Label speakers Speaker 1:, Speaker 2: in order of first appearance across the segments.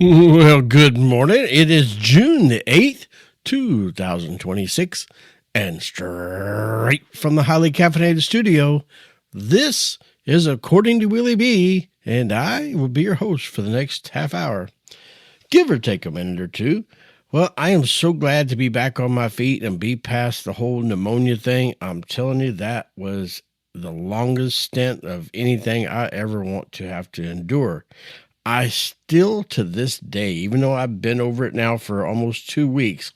Speaker 1: Well, good morning. It is June the 8th, 2026, and straight from the highly caffeinated studio, this is According to Willie B, and I will be your host for the next half hour, give or take a minute or two. Well, I am so glad to be back on my feet and be past the whole pneumonia thing. I'm telling you, that was the longest stint of anything I ever want to have to endure. I still, to this day, even though I've been over it now for almost 2 weeks,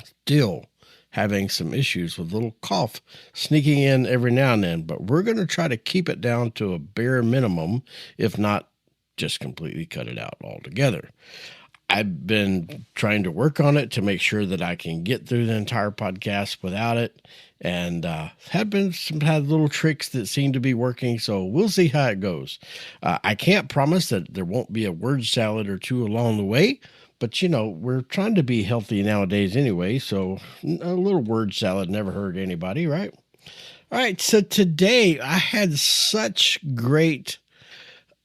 Speaker 1: still having some issues with a little cough sneaking in every now and then. But we're going to try to keep it down to a bare minimum, if not just completely cut it out altogether. I've been trying to work on it to make sure that I can get through the entire podcast without it, and had little tricks that seem to be working, so we'll see how it goes. I can't promise that there won't be a word salad or two along the way, but we're trying to be healthy nowadays anyway, so a little word salad never hurt anybody, right? All right, so today I had such great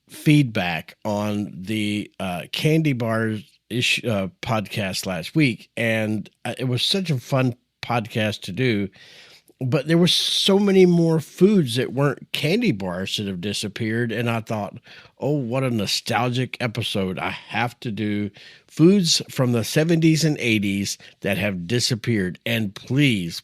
Speaker 1: feedback on the candy bars podcast last week, and it was such a fun podcast to do. But there were so many more foods that weren't candy bars that have disappeared, and I thought, oh, what a nostalgic episode. I have to do foods from the 70s and 80s that have disappeared. And please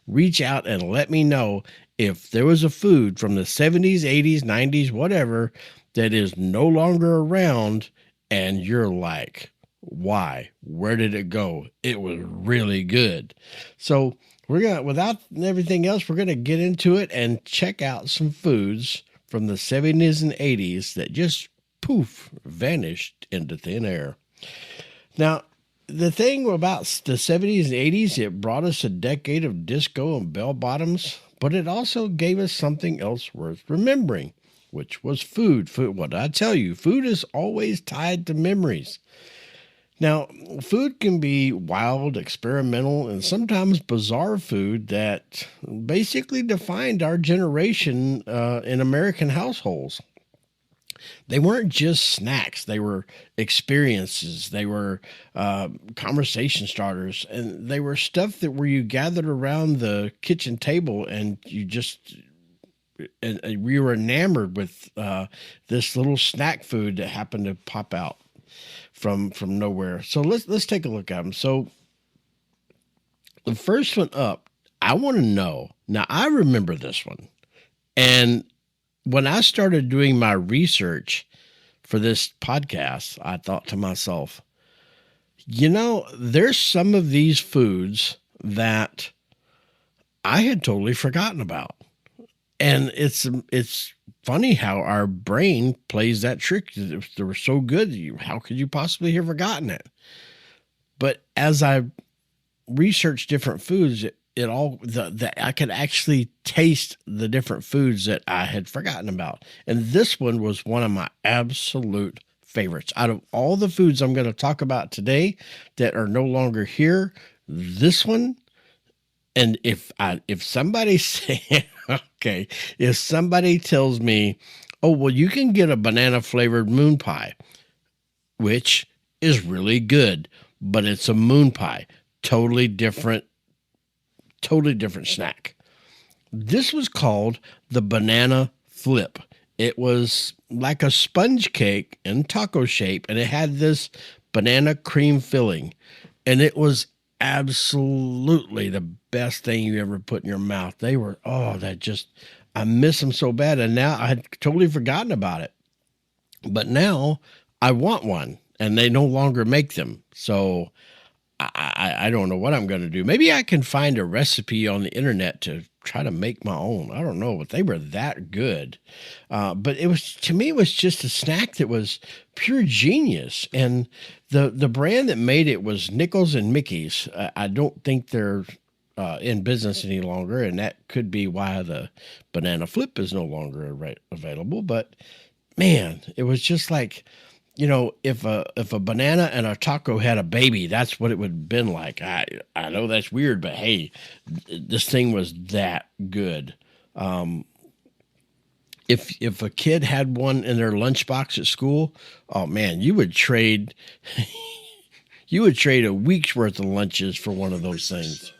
Speaker 1: reach out and let me know if there was a food from the 70s, 80s, 90s, whatever, that is no longer around, and you're like, why? Where did it go? It was really good. So without everything else, we're gonna get into it and check out some foods from the 70s and 80s that just poof vanished into thin air. Now, the thing about the 70s and 80s, it brought us a decade of disco and bell bottoms, but it also gave us something else worth remembering, which was food. What did I tell you? Food is always tied to memories. Now, food can be wild, experimental, and sometimes bizarre food that basically defined our generation in American households. They weren't just snacks. They were experiences. They were conversation starters. And they were stuff that where you gathered around the kitchen table and we were enamored with this little snack food that happened to pop out from nowhere. So let's take a look at them. So the first one up, I want to know. Now, I remember this one. And when I started doing my research for this podcast, I thought to myself, there's some of these foods that I had totally forgotten about. And it's funny how our brain plays that trick. They were so good, how could you possibly have forgotten it? But as I researched different foods, I could actually taste the different foods that I had forgotten about. And this one was one of my absolute favorites. Out of all the foods I'm going to talk about today that are no longer here, this one. And if somebody say, okay, if somebody tells me, oh, well, you can get a banana flavored moon pie, which is really good, but it's a moon pie, totally different snack. This was called the banana flip. It was like a sponge cake in taco shape, and it had this banana cream filling, and it was absolutely the best thing you ever put in your mouth. They were, I miss them so bad. And now I had totally forgotten about it, but now I want one and they no longer make them. So I don't know what I'm going to do. Maybe I can find a recipe on the internet to try to make my own. I don't know, but they were that good. But to me, it was just a snack that was pure genius. And the brand that made it was Nichols and Mickey's. I don't think they're in business any longer, and that could be why the banana flip is no longer available. But man, it was just like, if a banana and a taco had a baby, that's what it would have been like. I know that's weird, but hey, this thing was that good. if a kid had one in their lunchbox at school, oh man, you would trade a week's worth of lunches for one of those things.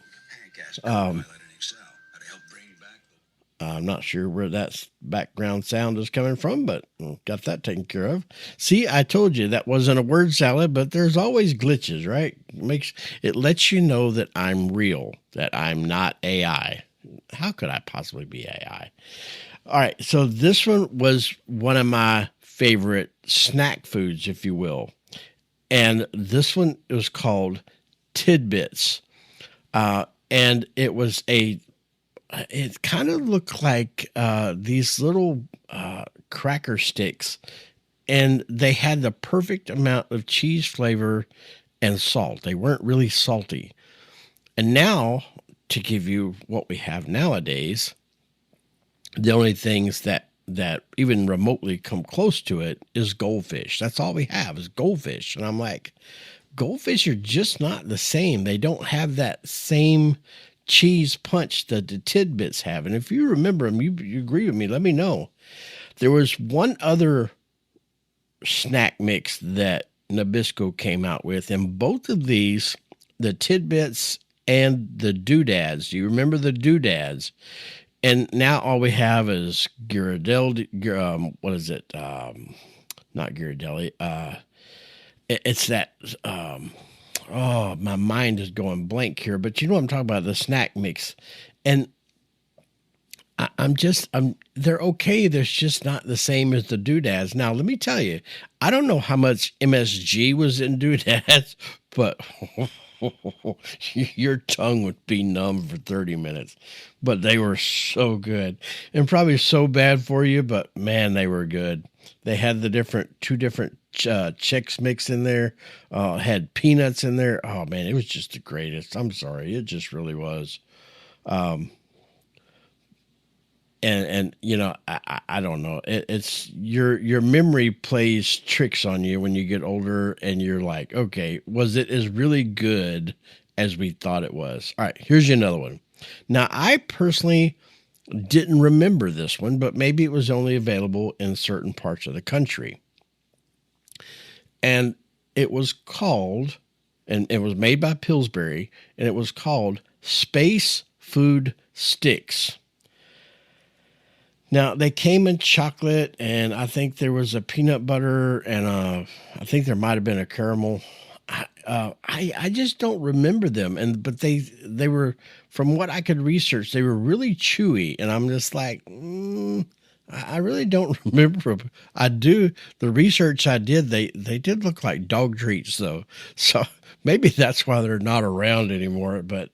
Speaker 1: I'm not sure where that background sound is coming from, but got that taken care of. See, I told you that wasn't a word salad, but there's always glitches, right? It lets you know that I'm real, that I'm not AI. How could I possibly be AI? All right, so this one was one of my favorite snack foods, if you will. And this one was called Tidbits. And it kind of looked like these little cracker sticks. And they had the perfect amount of cheese flavor and salt. They weren't really salty. And now, to give you what we have nowadays, the only things that even remotely come close to it is goldfish. That's all we have is goldfish. And I'm like, goldfish are just not the same. They don't have that same cheese punch that the Tidbits have. And if you remember them, you agree with me, let me know. There was one other snack mix that Nabisco came out with, and both of these, the Tidbits and the Doodads. Do you remember the Doodads? And now all we have is Ghirardelli. What is it? Not Ghirardelli. It's that. Oh, my mind is going blank here. But you know what I'm talking about? The snack mix, and they're okay. They're just not the same as the Doodads. Now let me tell you, I don't know how much MSG was in Doodads, but your tongue would be numb for 30 minutes, but they were so good and probably so bad for you, but man, they were good. They had the two different Chex Mix in there, had peanuts in there. Oh man, it was just the greatest. I'm sorry. It just really was. And you know, I don't know. It's your memory plays tricks on you when you get older, and you're like, okay, was it as really good as we thought it was? All right, here's another one. Now, I personally didn't remember this one, but maybe it was only available in certain parts of the country. And it was called, and it was made by Pillsbury, and it was called Space Food Sticks. Now, they came in chocolate, and I think there was a peanut butter, and I think there might have been a caramel. I just don't remember them, but they were, from what I could research, they were really chewy, and I'm just like, I really don't remember. I do. The research I did, they did look like dog treats, though. So maybe that's why they're not around anymore. But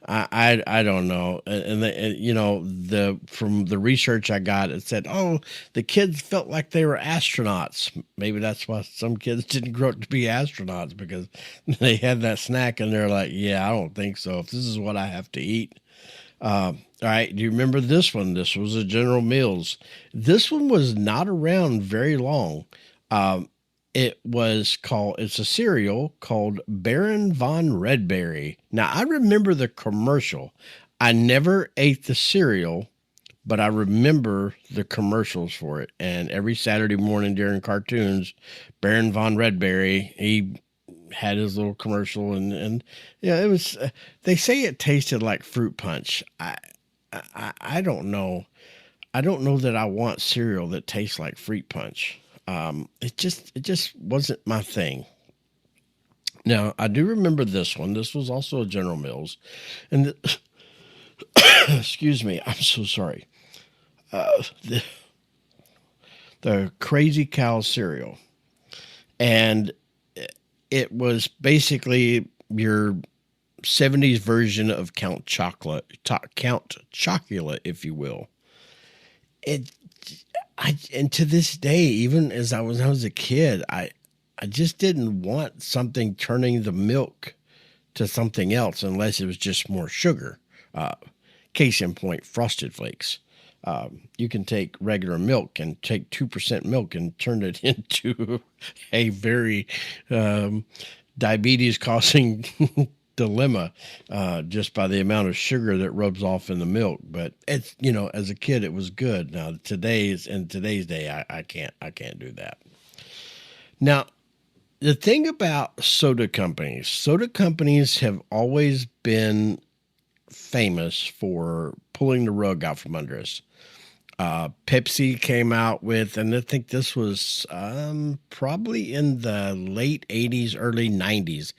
Speaker 1: I don't know. And you know, from the research I got, it said, oh, the kids felt like they were astronauts. Maybe that's why some kids didn't grow up to be astronauts, because they had that snack and they're like, yeah, I don't think so. If this is what I have to eat. All right. Do you remember this one? This was a General Mills. This one was not around very long. It's a cereal called Baron von Redberry. Now, I remember the commercial. I never ate the cereal, but I remember the commercials for it. And every Saturday morning during cartoons, Baron von Redberry, he had his little commercial, and yeah, it was. They say it tasted like fruit punch. I don't know. I don't know that I want cereal that tastes like fruit punch. It just wasn't my thing. Now, I do remember this one. This was also a General Mills, and excuse me, I'm so sorry. The Crazy Cow cereal, and it was basically your 70s version of Count Chocula, if you will. And to this day, even as I was a kid, I just didn't want something turning the milk to something else unless it was just more sugar. Case in point, Frosted Flakes. You can take regular milk and take 2% milk and turn it into a very diabetes causing dilemma just by the amount of sugar that rubs off in the milk. But it's, as a kid, it was good. Now in today's day, I can't do that. Now, the thing about soda companies have always been famous for pulling the rug out from under us. Pepsi came out with, and I think this was probably in the late 80s, early 90s,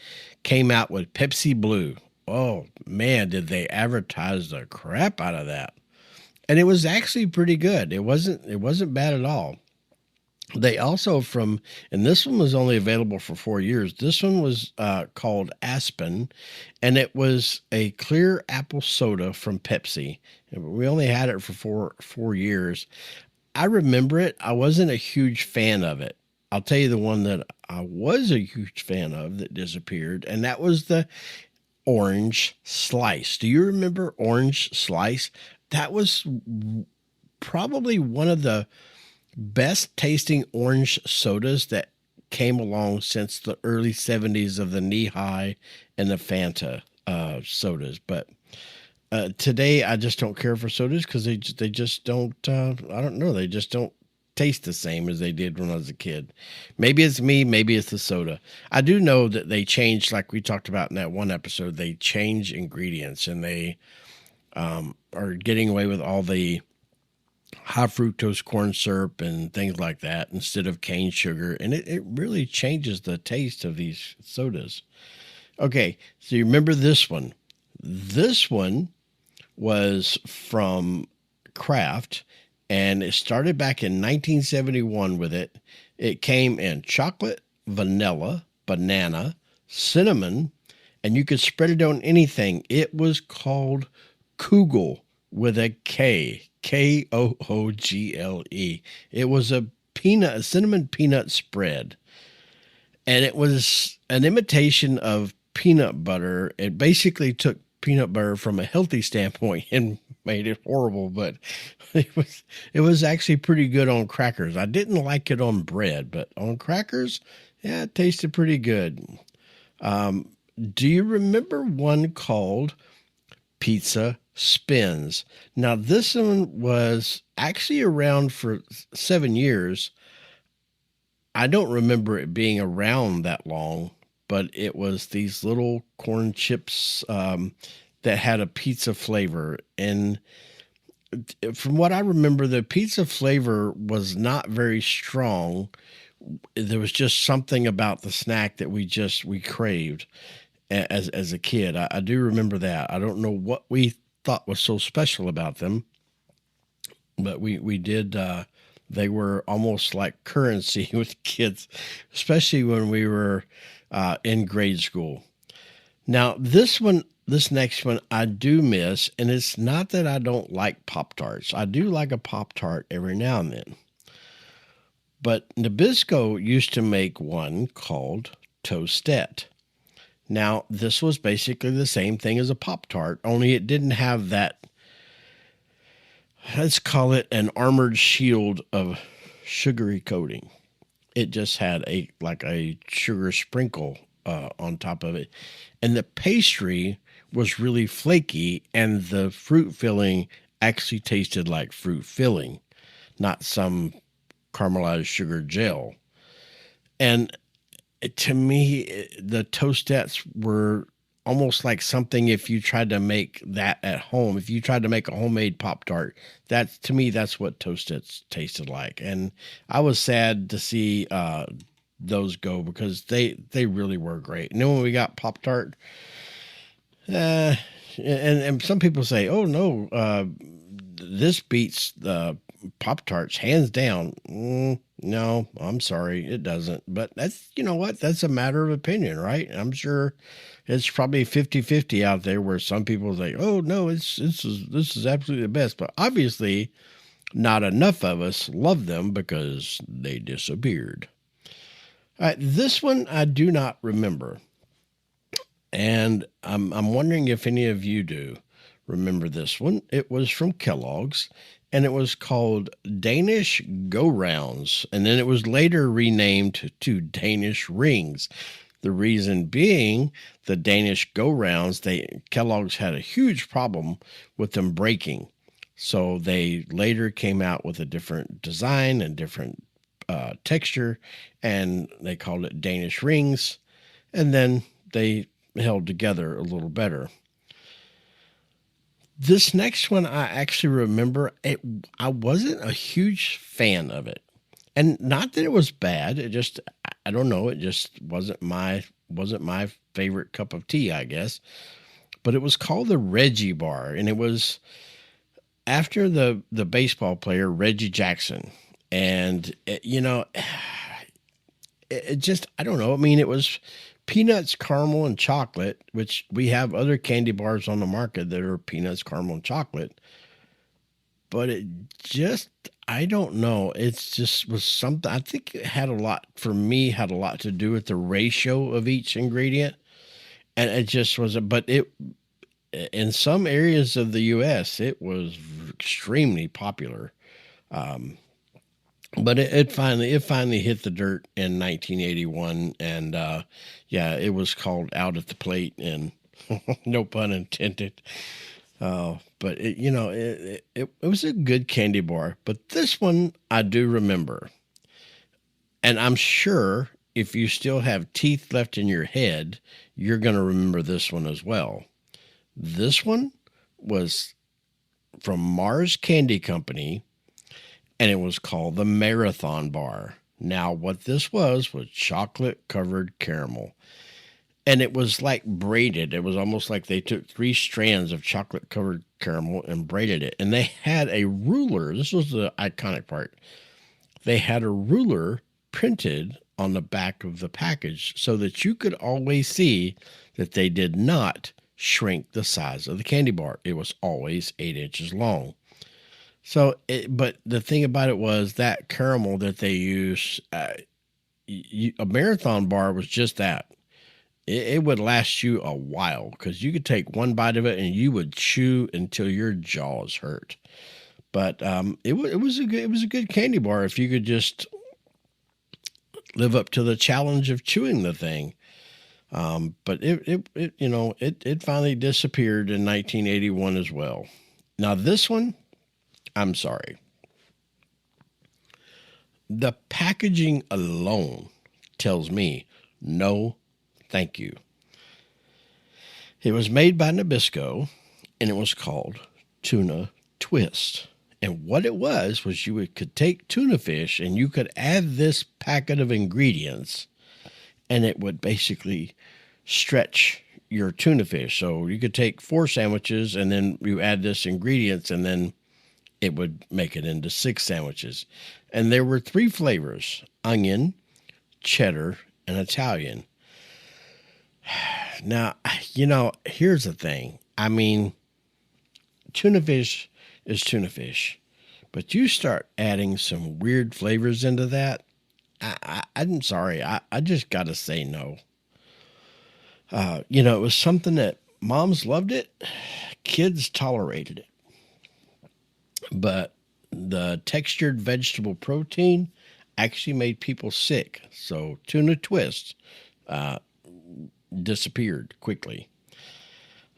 Speaker 1: came out with Pepsi Blue. Oh man, did they advertise the crap out of that. And it was actually pretty good. It wasn't bad at all. They also and this one was only available for 4 years. This one was called Aspen, and it was a clear apple soda from Pepsi. We only had it for four years. I remember it. I wasn't a huge fan of it. I'll tell you the one that I was a huge fan of that disappeared, and that was the Orange Slice. Do you remember Orange Slice? That was probably one of the best tasting orange sodas that came along since the early 70s of the Knee High and the Fanta sodas. But today I just don't care for sodas because they just don't, I don't know, they just don't taste the same as they did when I was a kid. Maybe it's me, maybe it's the soda. I do know that they changed, like we talked about in that one episode, they change ingredients, and they are getting away with all the high fructose corn syrup and things like that instead of cane sugar. And it really changes the taste of these sodas. Okay, so you remember this one. This one was from Kraft, and it started back in 1971 with it. It came in chocolate, vanilla, banana, cinnamon, and you could spread it on anything. It was called Kugel with a K. Koogle. It was a cinnamon peanut spread. And it was an imitation of peanut butter. It basically took peanut butter from a healthy standpoint and made it horrible, but it was actually pretty good on crackers. I didn't like it on bread, but on crackers, yeah, it tasted pretty good. Do you remember one called Pizza Spins? Now, this one was actually around for 7 years. I don't remember it being around that long, but it was these little corn chips that had a pizza flavor. And from what I remember, the pizza flavor was not very strong. There was just something about the snack that we craved as a kid. I do remember that. I don't know what we thought was so special about them, but we did. They were almost like currency with kids, especially when we were in grade school. Now, this next one I do miss, and it's not that I don't like Pop-Tarts. I do like a Pop-Tart every now and then. But Nabisco used to make one called Toastette. Now, this was basically the same thing as a Pop-Tart, only it didn't have that, let's call it an armored shield of sugary coating. It just had a sugar sprinkle on top of it. And the pastry was really flaky, and the fruit filling actually tasted like fruit filling, not some caramelized sugar gel. And to me, the Toastettes were almost like something if you tried to make that at home. If you tried to make a homemade Pop-Tart, to me, that's what Toastettes tasted like. And I was sad to see those go because they really were great. And then when we got Pop-Tart, and some people say, oh, no, this beats the Pop-Tarts hands down. No, I'm sorry, it doesn't. But that's, you know what? That's a matter of opinion, right? I'm sure it's probably 50-50 out there where some people say, oh, no, this is absolutely the best. But obviously, not enough of us love them because they disappeared. All right, this one I do not remember. And I'm wondering if any of you do remember this one. It was from Kellogg's, and it was called Danish Go-Rounds. And then it was later renamed to Danish Rings. The reason being the Danish go-rounds, Kellogg's had a huge problem with them breaking. So they later came out with a different design and different texture, and they called it Danish rings. And then they held together a little better. This next one, I actually remember I wasn't a huge fan of it. And not that it was bad. It just, I don't know. It just wasn't my favorite cup of tea, I guess. But it was called the Reggie Bar. And it was after the baseball player, Reggie Jackson. And, it just, I don't know. I mean, it was peanuts, caramel, and chocolate, which we have other candy bars on the market that are peanuts, caramel, and chocolate. But it just, I don't know. It's just was something, I think it had a lot, for me, had a lot to do with the ratio of each ingredient. And it just was, in some areas of the U.S., it was extremely popular. Um, but it finally hit the dirt in 1981, and yeah, it was called Out at the Plate, and no pun intended. But it was a good candy bar. But this one I do remember, and I'm sure if you still have teeth left in your head, you're going to remember this one as well. This one was from Mars Candy Company, and it was called the Marathon Bar. Now, what this was chocolate covered caramel. And it was like braided. It was almost like they took 3 strands of chocolate covered caramel and braided it. And they had a ruler. This was the iconic part. They had a ruler printed on the back of the package so that you could always see that they did not shrink the size of the candy bar. It was always 8 inches long. So, but the thing about it was that caramel that they used, a Marathon Bar was just that. It would last you a while because you could take one bite of it and you would chew until your jaws hurt. But it was a good candy bar if you could just live up to the challenge of chewing the thing. But it finally disappeared in 1981 as well. Now this one, I'm sorry. The packaging alone tells me no, thank you. It was made by Nabisco, and it was called Tuna Twist. And what it was could take tuna fish and you could add this packet of ingredients, and it would basically stretch your tuna fish. So you could take 4 sandwiches, and then you add this ingredients, and then it would make it into 6 sandwiches. And there were 3 flavors: onion, cheddar, and Italian. Now, here's the thing. I mean, tuna fish is tuna fish, but you start adding some weird flavors into that, I'm sorry. I just got to say no. It was something that moms loved it, kids tolerated it. But the textured vegetable protein actually made people sick. So tuna twist disappeared quickly.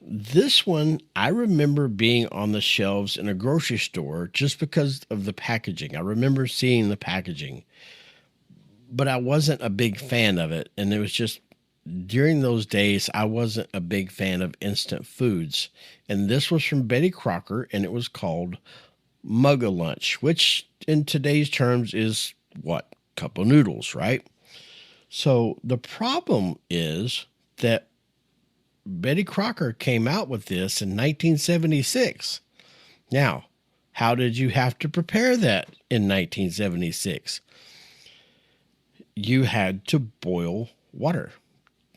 Speaker 1: This one, I remember being on the shelves in a grocery store just because of the packaging. I remember seeing the packaging, but I wasn't a big fan of it. And it was just during those days, I wasn't a big fan of instant foods. And this was from Betty Crocker, and it was called Mug-a-Lunch, which in today's terms is what? Cup of noodles, right? So the problem is that Betty Crocker came out with this in 1976. Now, how did you have to prepare that in 1976? You had to boil water,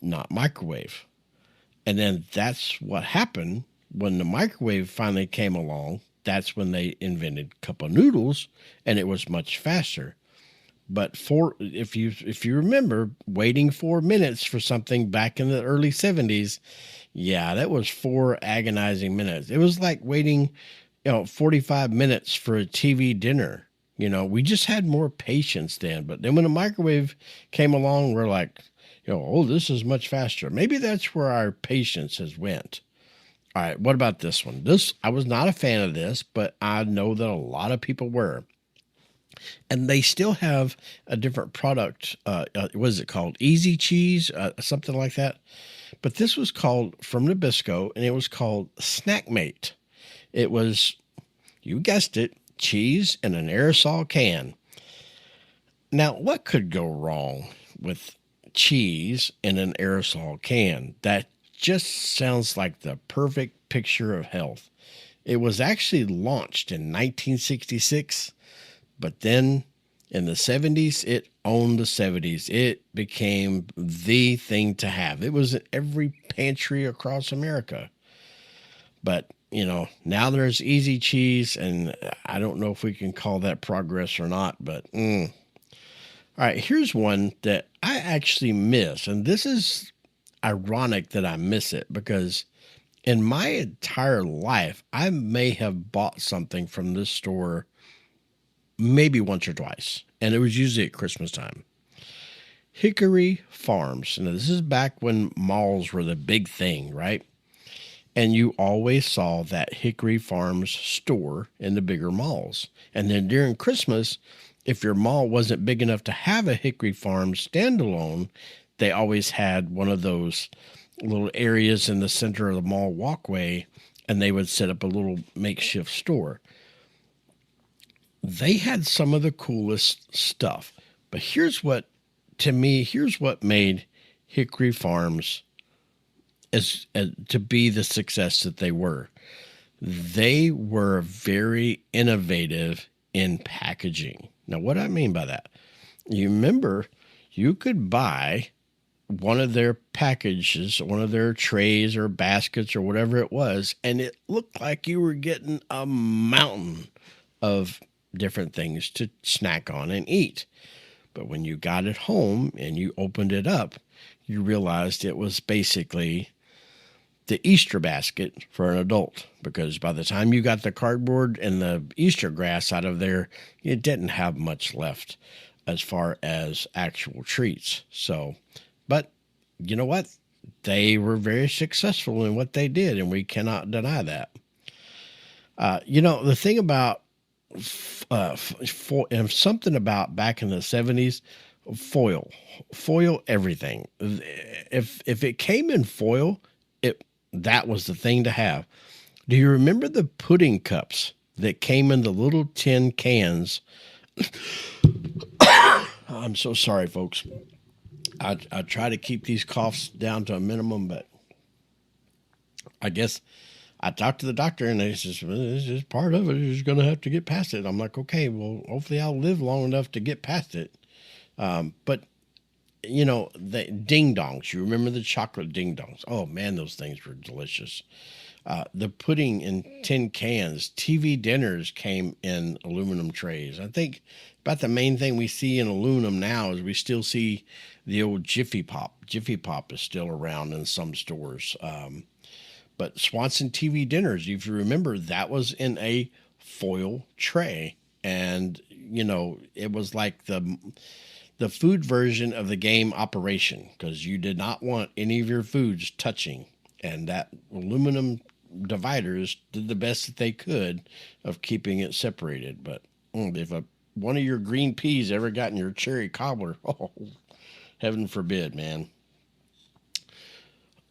Speaker 1: not microwave. And then that's what happened when the microwave finally came along. That's when they invented cup of noodles, and it was much faster. But if you remember, waiting 4 minutes for something back in the early 70s, yeah, that was 4 agonizing minutes. It was like waiting, 45 minutes for a TV dinner. We just had more patience then. But then when the microwave came along, we're like, Oh, this is much faster. Maybe that's where our patience has went. All right, what about this one? This I was not a fan of this, but I know that a lot of people were. And they still have a different product. What is it called? Easy Cheese, something like that. But this was called from Nabisco, and it was called Snack Mate. It was, you guessed it, cheese in an aerosol can. Now, what could go wrong with cheese in an aerosol can? That just sounds like the perfect picture of health. It was actually launched in 1966, but then in the 70s, it owned the 70s. It became the thing to have. It was in every pantry across America. But, now there's easy cheese, and I don't know if we can call that progress or not, but All right, here's one that I actually miss, and this is ironic that I miss it because in my entire life, I may have bought something from this store maybe once or twice, and it was usually at Christmas time. Hickory Farms. Now, this is back when malls were the big thing, right? And you always saw that Hickory Farms store in the bigger malls. And then during Christmas, if your mall wasn't big enough to have a Hickory Farms standalone, they always had one of those little areas in the center of the mall walkway, and they would set up a little makeshift store. They had some of the coolest stuff. But here's what made Hickory Farms as to be the success that they were. They were very innovative in packaging. Now, what I mean by that, you remember you could buy one of their packages, one of their trays or baskets or whatever it was, and it looked like you were getting a mountain of different things to snack on and eat. But when you got it home and you opened it up, you realized it was basically the Easter basket for an adult, because by the time you got the cardboard and the Easter grass out of there, it didn't have much left as far as actual treats. So, but you know what? They were very successful in what they did, and we cannot deny that. The thing about something about back in the 70s, foil everything. If it came in foil, that was the thing to have. Do you remember the pudding cups that came in the little tin cans? I'm so sorry, folks. I try to keep these coughs down to a minimum, but I guess I talked to the doctor, and they says, well, this is part of it. You're just going to have to get past it. I'm like, okay, well, hopefully I'll live long enough to get past it. But the ding dongs. You remember the chocolate ding dongs? Oh man, those things were delicious. The pudding in tin cans. TV dinners came in aluminum trays. I think about the main thing we see in aluminum now is we still see the old Jiffy Pop. Jiffy Pop is still around in some stores. But Swanson TV dinners, if you remember, that was in a foil tray, and it was like the food version of the game Operation, because you did not want any of your foods touching. And that aluminum dividers did the best that they could of keeping it separated. But if one of your green peas ever got in your cherry cobbler, oh, heaven forbid, man.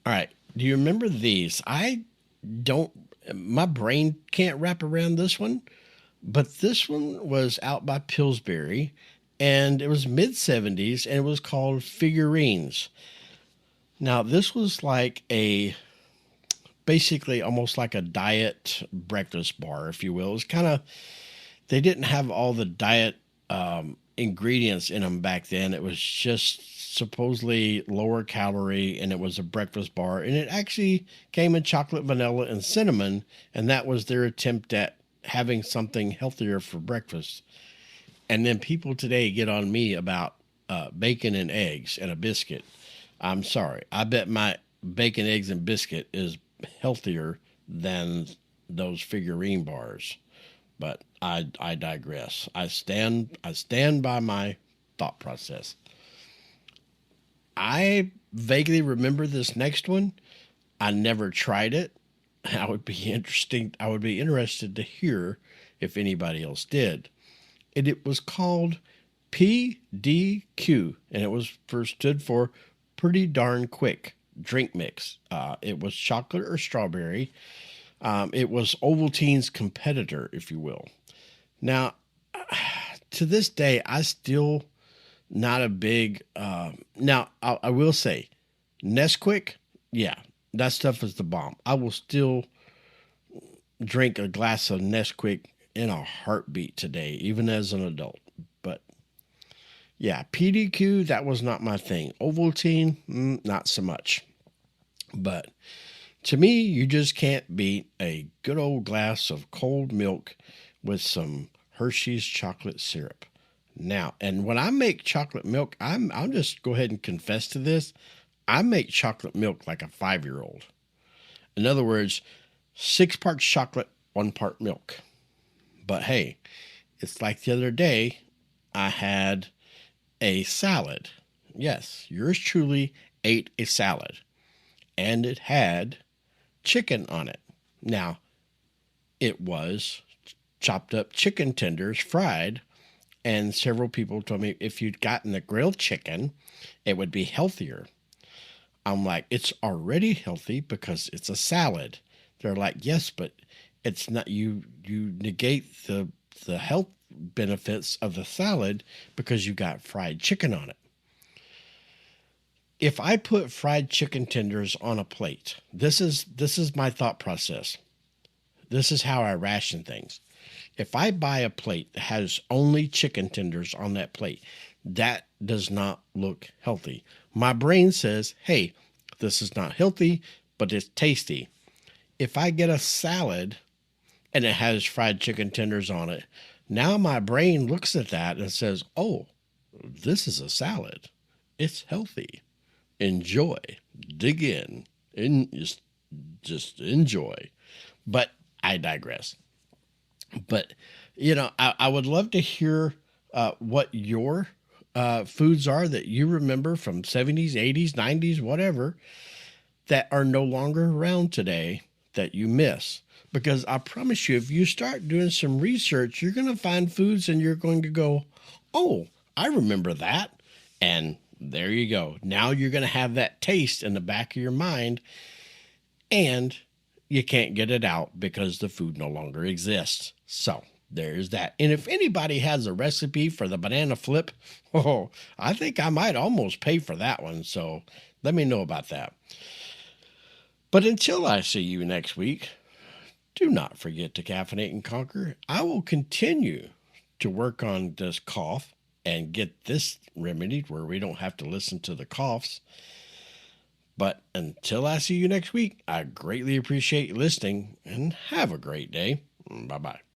Speaker 1: All right. Do you remember these? My brain can't wrap around this one, but this one was out by Pillsbury, and it was mid-70s, and it was called Figurines. Now, this was like basically almost like a diet breakfast bar, if you will. It was they didn't have all the diet ingredients in them back then. It was just supposedly lower calorie, and it was a breakfast bar, and it actually came in chocolate, vanilla, and cinnamon, and that was their attempt at having something healthier for breakfast. And then people today get on me about bacon and eggs and a biscuit. I'm sorry. I bet my bacon, eggs, and biscuit is healthier than those figurine bars. But I digress. I stand by my thought process. I vaguely remember this next one. I never tried it. I would be interested to hear if anybody else did. And it was called PDQ, and it was stood for pretty darn quick drink mix. It was chocolate or strawberry. It was Ovaltine's competitor, if you will. Now, to this day, I still not a big. Now, I will say, Nesquik, yeah, that stuff is the bomb. I will still drink a glass of Nesquik in a heartbeat today, even as an adult. But yeah, PDQ, that was not my thing. Ovaltine, not so much. But to me, you just can't beat a good old glass of cold milk with some Hershey's chocolate syrup. Now, and when I make chocolate milk, I'll just go ahead and confess to this. I make chocolate milk like a 5-year-old. In other words, 6 parts chocolate, 1 part milk. But hey, it's like the other day, I had a salad. Yes, yours truly ate a salad. And it had chicken on it. Now, it was chopped up chicken tenders, fried, and several people told me if you'd gotten the grilled chicken, it would be healthier. I'm like, it's already healthy because it's a salad. They're like, yes, but it's not. You negate the health benefits of the salad because you got fried chicken on it. If I put fried chicken tenders on a plate, this is my thought process. This is how I ration things. If I buy a plate that has only chicken tenders on that plate, that does not look healthy. My brain says, hey, this is not healthy, but it's tasty. If I get a salad and it has fried chicken tenders on it, now my brain looks at that and says, oh, this is a salad. It's healthy. Enjoy. Dig in. Just enjoy. But I digress. But, I would love to hear what your foods are that you remember from 70s, 80s, 90s, whatever, that are no longer around today that you miss. Because I promise you, if you start doing some research, you're going to find foods and you're going to go, oh, I remember that. And there you go. Now you're going to have that taste in the back of your mind, and you can't get it out because the food no longer exists. So there's that. And if anybody has a recipe for the banana flip, I think I might almost pay for that one. So let me know about that. But until I see you next week, do not forget to caffeinate and conquer. I will continue to work on this cough and get this remedied where we don't have to listen to the coughs. But until I see you next week, I greatly appreciate you listening and have a great day. Bye-bye.